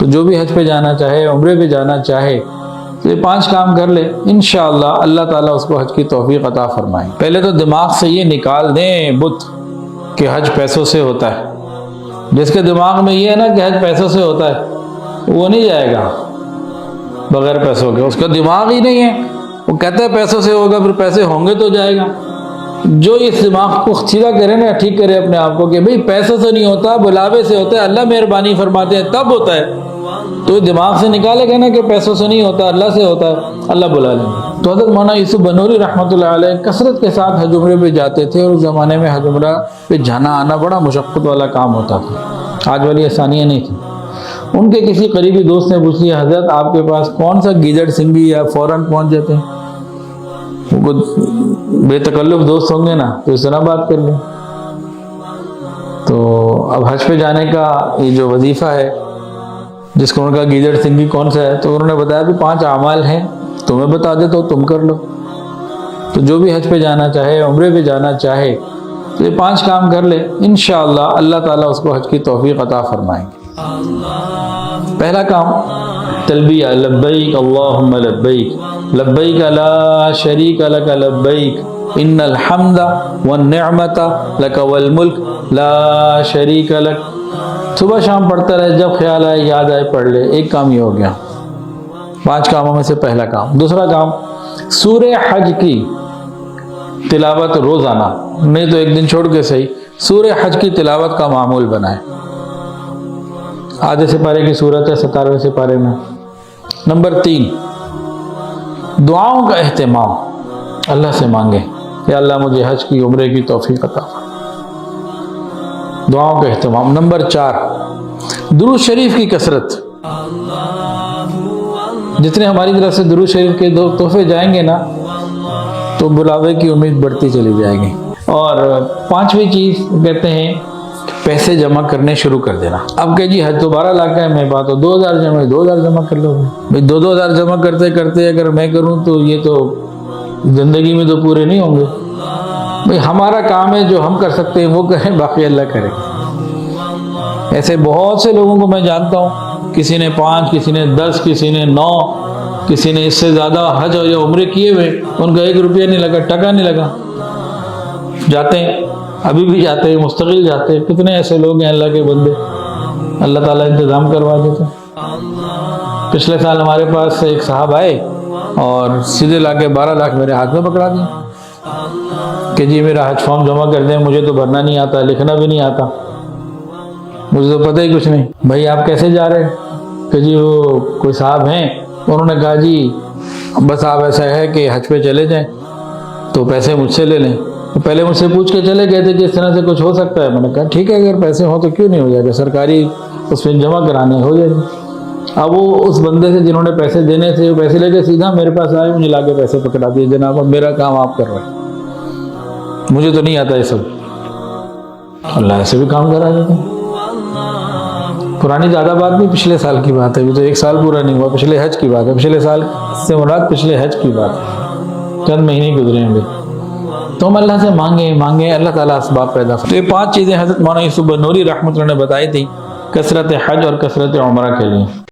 تو جو بھی حج پہ جانا چاہے، عمرے پہ جانا چاہے، تو یہ 5 کام کر لے، انشاءاللہ اللہ تعالیٰ اس کو حج کی توفیق عطا فرمائیں۔ پہلے تو دماغ سے یہ نکال دیں بت کہ حج پیسوں سے ہوتا ہے۔ جس کے دماغ میں یہ ہے نا کہ حج پیسوں سے ہوتا ہے، وہ نہیں جائے گا بغیر پیسوں کے، اس کا دماغ ہی نہیں ہے، وہ کہتا ہے پیسوں سے ہوگا، پھر پیسے ہوں گے تو جائے گا۔ جو اس دماغ کو سیدھا کرے نا، ٹھیک کرے اپنے آپ کو کہ بھئی پیسوں سے نہیں ہوتا، بلاوے سے ہوتا ہے، اللہ مہربانی فرماتے ہیں تب ہوتا ہے۔ تو دماغ سے نکالے گا نا کہ پیسوں سے نہیں ہوتا، اللہ سے ہوتا ہے، اللہ بلا لیں گے۔ تو حضرت مولانا یوسف بنوری رحمۃ اللہ علیہ کثرت کے ساتھ حج عمرے پہ جاتے تھے، اور اس زمانے میں حج عمرہ پہ جانا آنا بڑا مشقت والا کام ہوتا تھا، آج والی آسانیاں نہیں تھیں۔ ان کے کسی قریبی دوست نے پوچھ لیا، حضرت آپ کے پاس کون سا گیدڑ سنگھی، یا فوراً پہنچ جاتے ہیں؟ وہ بے تکلف دوست ہوں گے نا تو اس طرح بات کر لیں۔ تو اب حج پہ جانے کا یہ جو وظیفہ ہے، جس کو ان کا گیدڑ سنگھی کون سا ہے، تو انہوں نے بتایا کہ 5 اعمال ہیں، تمہیں بتا دیتا ہوں، تم کر لو۔ تو جو بھی حج پہ جانا چاہے، عمرے پہ جانا چاہے، تو یہ 5 کام کر لے، انشاءاللہ اللہ تعالیٰ اس کو حج کی توفیق عطا فرمائیں گے۔ پہلا کام تلبیہ، لبیک اللہم لبیک، لبیک لا شریک لک لبیک، ان الحمد والنعمت لک والملک لا شریک لک۔ صبح شام پڑھتا رہے، جب خیال آئے یاد آئے پڑھ لے، ایک کام یہ ہو گیا، 5 کاموں میں سے پہلا کام۔ دوسرا کام، سورہ حج کی تلاوت روزانہ، نہیں تو ایک دن چھوڑ کے صحیح، سورہ حج کی تلاوت کا معمول بنائے۔ آدھے سپارے کی صورت ہے 17ویں سپارے میں۔ نمبر 3، دعاؤں کا اہتمام، اللہ سے مانگے کہ اللہ مجھے حج کی عمرے کی توفیق عطا فرمائے، دعاؤں کا اہتمام۔ نمبر 4، درود شریف کی کثرت، جتنے ہماری طرف سے درود شریف کے تحفے جائیں گے نا تو بلاوے کی امید بڑھتی چلی جائے گی۔ اور 5ویں چیز کہتے ہیں پیسے جمع کرنے شروع کر دینا۔ اب کہ جی حج تو 12 لاکھ کا ہے، میں بات ہو 2000 جمع کر لو بھائی، 2000 جمع کرتے کرتے اگر میں کروں تو یہ تو زندگی میں تو پورے نہیں ہوں گے بھائی۔ ہمارا کام ہے جو ہم کر سکتے ہیں وہ کریں، باقی اللہ کرے۔ ایسے بہت سے لوگوں کو میں جانتا ہوں، کسی نے 5، کسی نے 10، کسی نے 9، کسی نے اس سے زیادہ حج یا عمرے کیے ہوئے، ان کا 1 روپیہ نہیں لگا، ٹکا نہیں لگا، جاتے ہیں، ابھی بھی جاتے ہیں، مستقل جاتے ہیں۔ کتنے ایسے لوگ ہیں اللہ کے بندے، اللہ تعالیٰ انتظام کروا دیتے ہیں۔ پچھلے سال ہمارے پاس ایک صاحب آئے اور سیدھے لا کے 12 لاکھ میرے ہاتھ میں پکڑا دیا کہ جی میرا حج فارم جمع کر دیں، مجھے تو بھرنا نہیں آتا، لکھنا بھی نہیں آتا، مجھے تو پتہ ہی کچھ نہیں۔ بھائی آپ کیسے جا رہے ہیں؟ کہ جی وہ کوئی صاحب ہیں، انہوں نے کہا جی بس آپ ایسا ہے کہ حج پہ چلے جائیں تو پیسے مجھ سے لے لیں۔ پہلے مجھ سے پوچھ کے چلے گئے تھے کہ اس طرح سے کچھ ہو سکتا ہے، میں نے کہا ٹھیک ہے، اگر پیسے ہوں تو کیوں نہیں ہو جائے گا، سرکاری اس میں جمع کرانے ہو جائے گا۔ اب وہ اس بندے سے جنہوں نے پیسے دینے تھے، وہ پیسے لے کے سیدھا میرے پاس آئے، مجھے لا کے پیسے پکڑا دیے، جناب اب میرا کام آپ کر رہے ہیں، مجھے تو نہیں آتا یہ سب۔ اللہ ایسے بھی کام کرا دیتے ہیں۔ پرانی زیادہ بات نہیں، پچھلے سال کی بات ہے، ابھی تو 1 سال پورا نہیں ہوا، پچھلے حج کی بات ہے، پچھلے سال سے مراد پچھلے حج کی بات ہے، چند مہینے گزرے ہیں۔ تو ہم اللہ سے مانگیں، اللہ تعالیٰ اسباب پیدا فرمائے۔ تو یہ 5 چیزیں حضرت مولانا یوسف بنوری رحمۃ اللہ نے بتائی تھیں کثرت حج اور کثرت عمرہ کے لیے۔